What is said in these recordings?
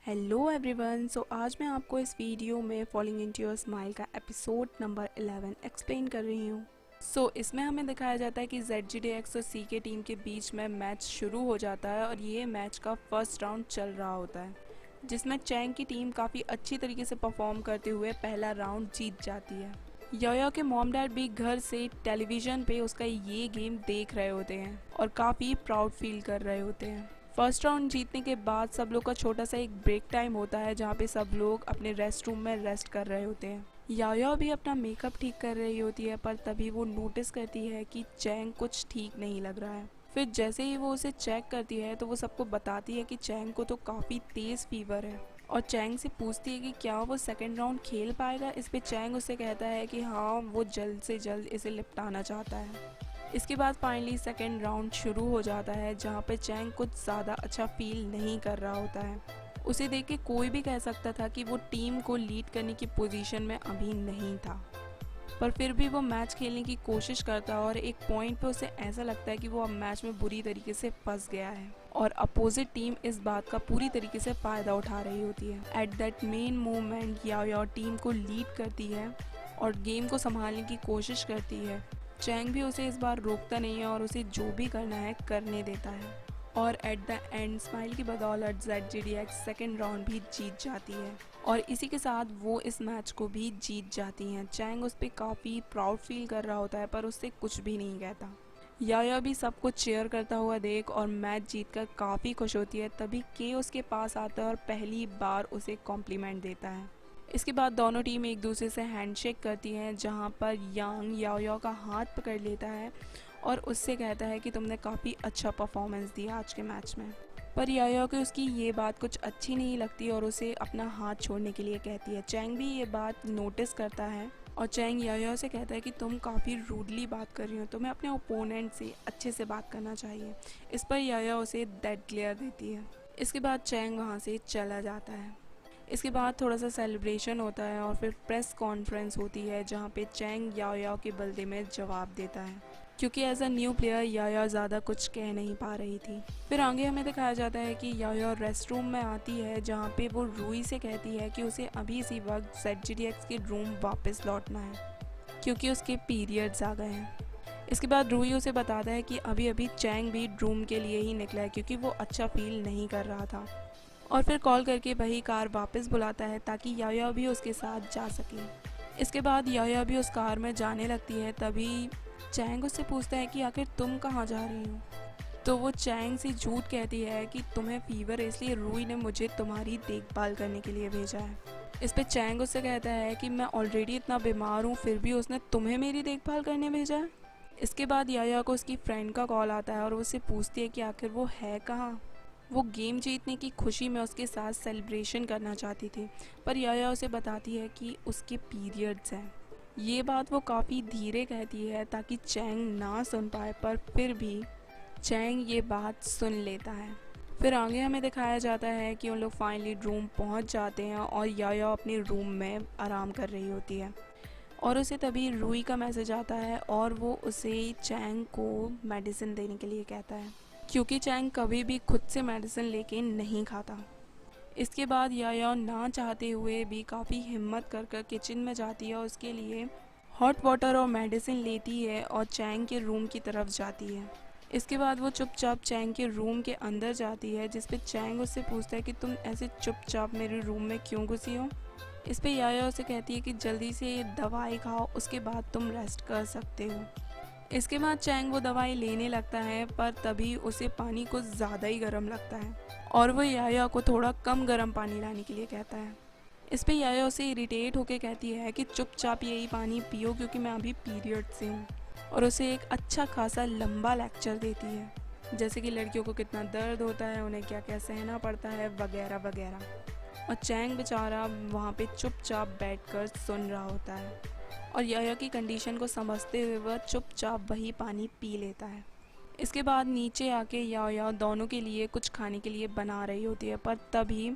Hello everyone. आज मैं आपको इस वीडियो में फॉलिंग इनटू योर स्माइल का एपिसोड नंबर 11 एक्सप्लेन कर रही हूँ। इसमें हमें दिखाया जाता है कि ZGDX और CK टीम के बीच में मैच शुरू हो जाता है और ये मैच का फर्स्ट राउंड चल रहा होता है, जिसमें चैंग की टीम काफ़ी अच्छी तरीके से परफॉर्म करते हुए पहला राउंड जीत जाती है। योयो के मॉम डैड भी घर से टेलीविज़न पे उसका ये गेम देख रहे होते हैं और काफ़ी प्राउड फील कर रहे होते हैं। फर्स्ट राउंड जीतने के बाद सब लोग का छोटा सा एक ब्रेक टाइम होता है, जहाँ पे सब लोग अपने रेस्ट रूम में रेस्ट कर रहे होते हैं। याया भी अपना मेकअप ठीक कर रही होती है, पर तभी वो नोटिस करती है कि चैंग कुछ ठीक नहीं लग रहा है। फिर जैसे ही वो उसे चेक करती है तो वो सबको बताती है कि चैंग को तो काफ़ी तेज़ फीवर है और चैंग से पूछती है कि क्या वो सेकेंड राउंड खेल पाएगा। इस पे चैंग उससे कहता है कि हाँ, वो जल्द से जल्द इसे निपटाना चाहता है। इसके बाद फाइनली सेकेंड राउंड शुरू हो जाता है, जहाँ पे चैंग कुछ ज़्यादा अच्छा फील नहीं कर रहा होता है। उसे देख के कोई भी कह सकता था कि वो टीम को लीड करने की पोजीशन में अभी नहीं था, पर फिर भी वो मैच खेलने की कोशिश करता है और एक पॉइंट पे उसे ऐसा लगता है कि वो अब मैच में बुरी तरीके से फंस गया है और अपोजिट टीम इस बात का पूरी तरीके से फ़ायदा उठा रही होती है। At that main moment Yao team को लीड करती है और गेम को संभालने की कोशिश करती है। चैंग भी उसे इस बार रोकता नहीं है और उसे जो भी करना है करने देता है और एट द एंड स्माइल की बदौलत ZGDX सेकेंड राउंड भी जीत जाती है और इसी के साथ वो इस मैच को भी जीत जाती हैं। चैंग उस पर काफ़ी प्राउड फील कर रहा होता है, पर उससे कुछ भी नहीं कहता। याया भी सबको चेयर करता हुआ देख और मैच जीतकर काफ़ी खुश होती है। तभी के उसके पास आता है और पहली बार उसे कॉम्प्लीमेंट देता है। इसके बाद दोनों टीम एक दूसरे से हैंडशेक करती हैं, जहां पर यांग याओ का हाथ पकड़ लेता है और उससे कहता है कि तुमने काफ़ी अच्छा परफॉर्मेंस दिया आज के मैच में। पर याओ को उसकी ये बात कुछ अच्छी नहीं लगती और उसे अपना हाथ छोड़ने के लिए कहती है। चैंग भी ये बात नोटिस करता है और चैंग याओ से कहता है कि तुम काफ़ी रूडली बात कर रही हो, तुम्हें अपने ओपोनेंट से अच्छे से बात करना चाहिए। इस पर याओ उसे डेड ग्लेयर देती है। इसके बाद चैंग वहाँ से चला जाता है। इसके बाद थोड़ा सा सेलिब्रेशन होता है और फिर प्रेस कॉन्फ्रेंस होती है, जहाँ पे चैंग याओ के बदले में जवाब देता है, क्योंकि एज अ न्यू प्लेयर याओ ज़्यादा कुछ कह नहीं पा रही थी। फिर आगे हमें दिखाया जाता है कि याओ रेस्ट रूम में आती है, जहाँ पे वो रूई से कहती है कि उसे अभी इसी वक्त ZGDX के रूम वापस लौटना है, क्योंकि उसके पीरियड्स आ गए हैं। इसके बाद रूई उसे बताता है कि अभी अभी चैंग भी रूम के लिए ही निकला है, क्योंकि वो अच्छा फील नहीं कर रहा था, और फिर कॉल करके वही कार वापस बुलाता है ताकि याया भी उसके साथ जा सके। इसके बाद याया भी उस कार में जाने लगती है। तभी चैंग उससे पूछता है कि आखिर तुम कहाँ जा रही हो। तो वो चैंग से झूठ कहती है कि तुम्हें फीवर है, इसलिए रूई ने मुझे तुम्हारी देखभाल करने के लिए भेजा है। इस पे चैंग उससे कहता है कि मैं ऑलरेडी इतना बीमार हूँ, फिर भी उसने तुम्हें मेरी देखभाल करने भेजा है। इसके बाद याया को उसकी फ्रेंड का कॉल आता है और उससे पूछती है कि आखिर वो है कहाँ। वो गेम जीतने की खुशी में उसके साथ सेलिब्रेशन करना चाहती थी, पर याया उसे बताती है कि उसके पीरियड्स हैं। ये बात वो काफ़ी धीरे कहती है ताकि चैंग ना सुन पाए, पर फिर भी चैंग ये बात सुन लेता है। फिर आगे हमें दिखाया जाता है कि उन लोग फाइनली रूम पहुंच जाते हैं और याया अपने रूम में आराम कर रही होती है और उसे तभी रूई का मैसेज आता है और वो उसे चैंग को मेडिसिन देने के लिए कहता है, क्योंकि चैंग कभी भी खुद से मेडिसिन लेके नहीं खाता। इसके बाद याया ना चाहते हुए भी काफ़ी हिम्मत कर कर किचन में जाती है और उसके लिए हॉट वाटर और मेडिसिन लेती है और चैंग के रूम की तरफ जाती है। इसके बाद वो चुपचाप चैंग के रूम के अंदर जाती है, जिस पे चैंग उससे पूछता है कि तुम ऐसे चुपचाप मेरे रूम में क्यों घुसी हो। इस पे याया उसे कहती है कि जल्दी से ये दवाई खाओ, उसके बाद तुम रेस्ट कर सकते हो। इसके बाद चैंग वो दवाई लेने लगता है, पर तभी उसे पानी कुछ ज़्यादा ही गर्म लगता है और वो याया को थोड़ा कम गर्म पानी लाने के लिए कहता है। इस पे याया उसे इरिटेट होकर कहती है कि चुपचाप यही पानी पियो, क्योंकि मैं अभी पीरियड से हूँ, और उसे एक अच्छा खासा लंबा लेक्चर देती है, जैसे कि लड़कियों को कितना दर्द होता है, उन्हें क्या क्या सहना पड़ता है, वगैरह वगैरह। और चैंग बेचारा वहाँ पे चुपचाप बैठकर सुन रहा होता है और याया की कंडीशन को समझते हुए वह चुपचाप वही पानी पी लेता है। इसके बाद नीचे आके याया दोनों के लिए कुछ खाने के लिए बना रही होती है, पर तभी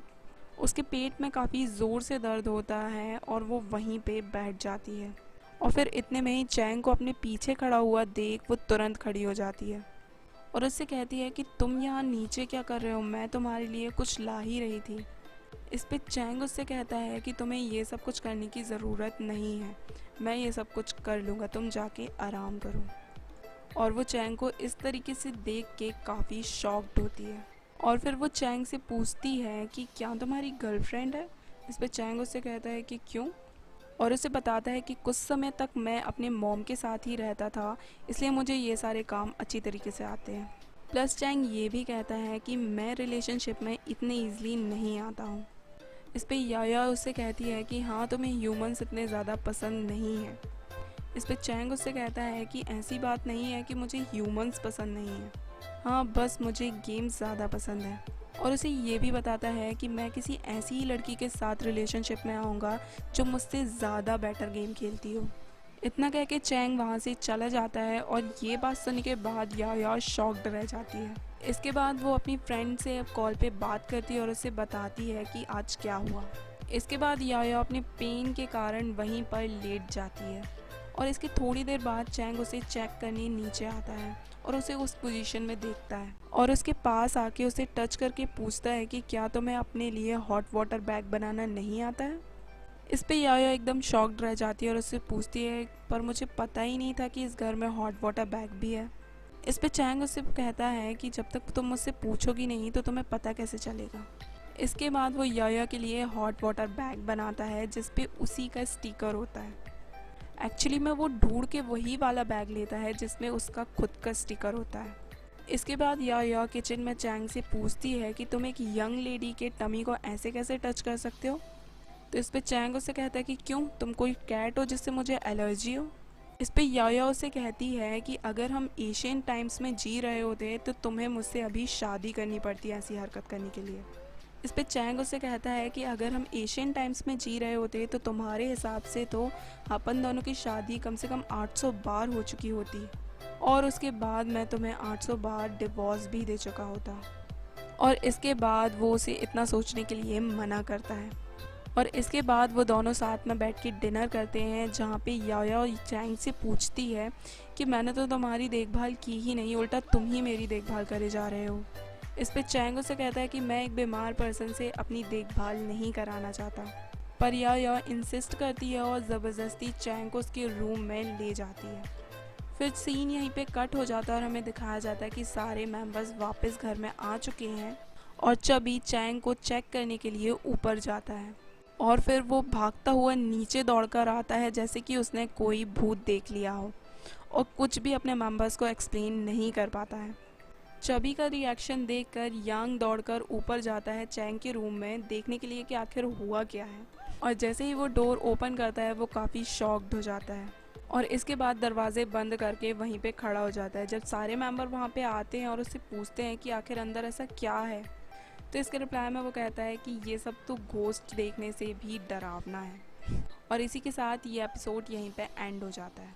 उसके पेट में काफ़ी ज़ोर से दर्द होता है और वो वहीं पे बैठ जाती है। और फिर इतने में ही चैंग को अपने पीछे खड़ा हुआ देख वो तुरंत खड़ी हो जाती है और उससे कहती है कि तुम यहाँ नीचे क्या कर रहे हो, मैं तुम्हारे लिए कुछ ला ही रही थी। इस पे चैंग उससे कहता है कि तुम्हें ये सब कुछ करने की ज़रूरत नहीं है, मैं ये सब कुछ कर लूँगा, तुम जाके आराम करो। और वो चैंग को इस तरीके से देख के काफ़ी शॉक्ड होती है और फिर वो चैंग से पूछती है कि क्या तुम्हारी गर्लफ्रेंड है। इस पे चैंग उससे कहता है कि क्यों, और उसे बताता है कि कुछ समय तक मैं अपने मॉम के साथ ही रहता था, इसलिए मुझे ये सारे काम अच्छी तरीके से आते हैं। प्लस चैंग ये भी कहता है कि मैं रिलेशनशिप में इतने ईजिली नहीं आता हूँ। इस पे याया उससे कहती है कि हाँ, तुम्हें ह्यूमंस इतने ज़्यादा पसंद नहीं है। इस पे चैंग उससे कहता है कि ऐसी बात नहीं है कि मुझे ह्यूमंस पसंद नहीं है, हाँ बस मुझे गेम्स ज़्यादा पसंद है। और उसे ये भी बताता है कि मैं किसी ऐसी ही लड़की के साथ रिलेशनशिप में आऊँगा जो मुझसे ज़्यादा बेटर गेम खेलती हो। इतना कह के चैंग वहाँ से चला जाता है और ये बात सुनने के बाद याया शॉक्ड रह जाती है। इसके बाद वो अपनी फ्रेंड से कॉल पे बात करती है और उसे बताती है कि आज क्या हुआ। इसके बाद याया अपने पेन के कारण वहीं पर लेट जाती है और इसके थोड़ी देर बाद चैंग उसे चेक करने नीचे आता है और उसे उस पोजीशन में देखता है और उसके पास आके उसे टच करके पूछता है कि क्या तुम्हें अपने लिए हॉट वाटर बैग बनाना नहीं आता है। इस पे याया एकदम शॉक्ड रह जाती है और उससे पूछती है पर मुझे पता ही नहीं था कि इस घर में हॉट वाटर बैग भी है। इस पे चैंग उससे कहता है कि जब तक तुम मुझसे पूछोगी नहीं तो तुम्हें पता कैसे चलेगा। इसके बाद वो याया के लिए हॉट वाटर बैग बनाता है जिस पे उसी का स्टिकर होता है। एक्चुअली में वो ढूंढ के वही वाला बैग लेता है जिसमें उसका खुद का स्टिकर होता है। इसके बाद याया किचन में चैंग से पूछती है कि तुम एक यंग लेडी के टमी को ऐसे कैसे टच कर सकते हो। तो इस पे चैंग उससे कहता है कि क्यों, तुम कोई कैट हो जिससे मुझे एलर्जी हो। इस पे याया उसे कहती है कि अगर हम एशियन टाइम्स में जी रहे होते तो तुम्हें मुझसे अभी शादी करनी पड़ती ऐसी हरकत करने के लिए। इस पे चैंग उससे कहता है कि अगर हम एशियन टाइम्स में जी रहे होते तो तुम्हारे हिसाब से तो अपन दोनों की शादी कम से कम 800 बार हो चुकी होती और उसके बाद मैं तुम्हें 800 बार डिवोर्स भी दे चुका होता। और इसके बाद वो उसे इतना सोचने के लिए मना करता है और इसके बाद वो दोनों साथ में बैठ के डिनर करते हैं जहाँ पे याया चैंग से पूछती है कि मैंने तो तुम्हारी देखभाल की ही नहीं, उल्टा तुम ही मेरी देखभाल करे जा रहे हो। इस पे चैंग उसे कहता है कि मैं एक बीमार पर्सन से अपनी देखभाल नहीं कराना चाहता, पर याया इंसिस्ट करती है और ज़बरदस्ती चैंग को उसके रूम में ले जाती है। फिर सीन यहीं पे कट हो जाता है और हमें दिखाया जाता है कि सारे मेंबर्स वापस घर में आ चुके हैं और चबी चैंग को चेक करने के लिए ऊपर जाता है और फिर वो भागता हुआ नीचे दौड़कर आता है जैसे कि उसने कोई भूत देख लिया हो और कुछ भी अपने मेंबर्स को एक्सप्लेन नहीं कर पाता है। चबी का रिएक्शन देखकर यांग दौड़कर ऊपर जाता है चैंग के रूम में देखने के लिए कि आखिर हुआ क्या है और जैसे ही वो डोर ओपन करता है वो काफ़ी शॉक्ड हो जाता है और इसके बाद दरवाजे बंद करके वहीं पे खड़ा हो जाता है। जब सारे मेंबर वहाँ पे आते हैं और उससे पूछते हैं कि आखिर अंदर ऐसा क्या है, तो इसके रिप्लाई में वो कहता है कि ये सब तो घोस्ट देखने से भी डरावना है। और इसी के साथ ये एपिसोड यहीं पे एंड हो जाता है।